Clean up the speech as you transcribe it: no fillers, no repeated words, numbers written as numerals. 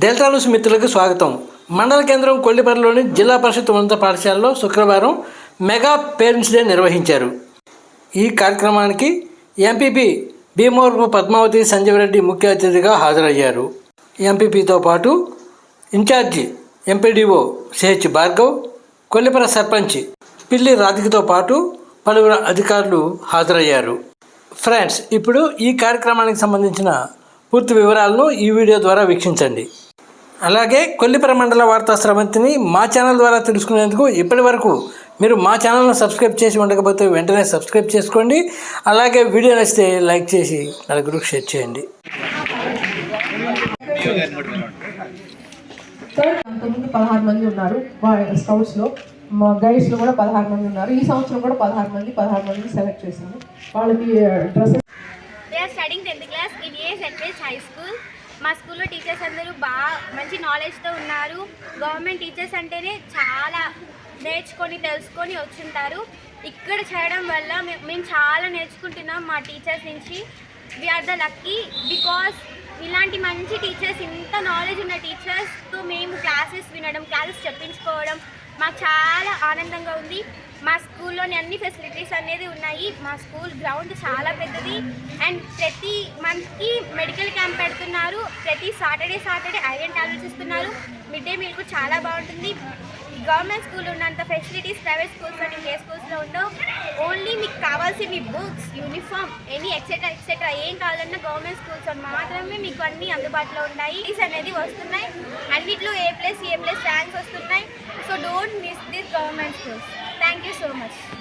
Delta news మిత్రులకు స్వాగతం. మండల కేంద్రం కొల్లిపరలోని జిల్లా పరిషత్ ఉన్నత పాఠశాలలో శుక్రవారం మెగా పేరెంట్స్ డే నిర్వహించారు. ఈ కార్యక్రమానికి ఎంపీపీ భీమవరపు పద్మావతి సంజీవరెడ్డి ముఖ్య అతిథిగా హాజరయ్యారు. ఎంపీపీతో పాటు incharge MPDO CH Bhargav, Kollipara sarpanch Pilli రాధికతో పాటు పలువురు అధికారులు హాజరయ్యారు. ఫ్రెండ్స్, ఇప్పుడు ఈ కార్యక్రమానికి సంబంధించిన పూర్తి వివరాలను ఈ వీడియో ద్వారా వీక్షించండి. అలాగే కొల్లిపర మండల వార్తా స్రవంతిని మా ఛానల్ ద్వారా తెలుసుకునేందుకు ఇప్పటి వరకు మీరు మా ఛానల్ను సబ్స్క్రైబ్ చేసి ఉండకపోతే వెంటనే సబ్స్క్రైబ్ చేసుకోండి. అలాగే వీడియో నచ్చితే లైక్ చేసి నలుగురికి షేర్ చేయండి. అంతకుముందు 16 మంది ఉన్నారు స్కౌట్స్లో, మా గైడ్స్లో కూడా 16 మంది ఉన్నారు. ఈ సంవత్సరం కూడా 16 మందిని సెలెక్ట్ చేశాము. వాళ్ళకి dresses. They are studying 10th class in AS high school. మా స్కూల్లో టీచర్స్ అందరూ బాగా మంచి నాలెడ్జ్తో ఉన్నారు. గవర్నమెంట్ టీచర్స్ అంటేనే చాలా నేర్చుకొని తెలుసుకొని వచ్చుంటారు. ఇక్కడ చేయడం వల్ల మేము చాలా నేర్చుకుంటున్నాం మా టీచర్స్ నుంచి. వీఆర్ ద లక్కీ బికాస్ ఇలాంటి మంచి టీచర్స్, ఇంత నాలెడ్జ్ ఉన్న టీచర్స్తో మేము క్లాసెస్ వినడం, క్లాసెస్ చెప్పించుకోవడం మాకు చాలా ఆనందంగా ఉంది. మా స్కూల్లోని అన్ని ఫెసిలిటీస్ అనేది ఉన్నాయి. మా స్కూల్ గ్రౌండ్ చాలా పెద్దది అండ్ ప్రతి మంత్కి మెడికల్ క్యాంప్ పెడుతున్నారు. ప్రతి సాటర్డే ఐరన్ టాబ్లెట్స్ ఇస్తున్నారు. మిడ్ డే మీల్ కూడా చాలా బాగుంటుంది. గవర్నమెంట్ స్కూల్ ఉన్నంత ఫెసిలిటీస్ ప్రైవేట్ స్కూల్స్లో ఏ స్కూల్స్లో ఉండవు. ఓన్లీ మీకు కావాల్సి మీ బుక్స్, యూనిఫామ్, ఎనీ ఎక్సెట్రా ఏం కావాలన్నా గవర్నమెంట్ స్కూల్స్లో మాత్రమే మీకు అన్నీ అందుబాటులో ఉన్నాయి. అనేది వస్తున్నాయి, అన్నిట్లో A+, ర్యాంక్స్ వస్తున్నాయి. So don't miss this government schools. Thank you so much.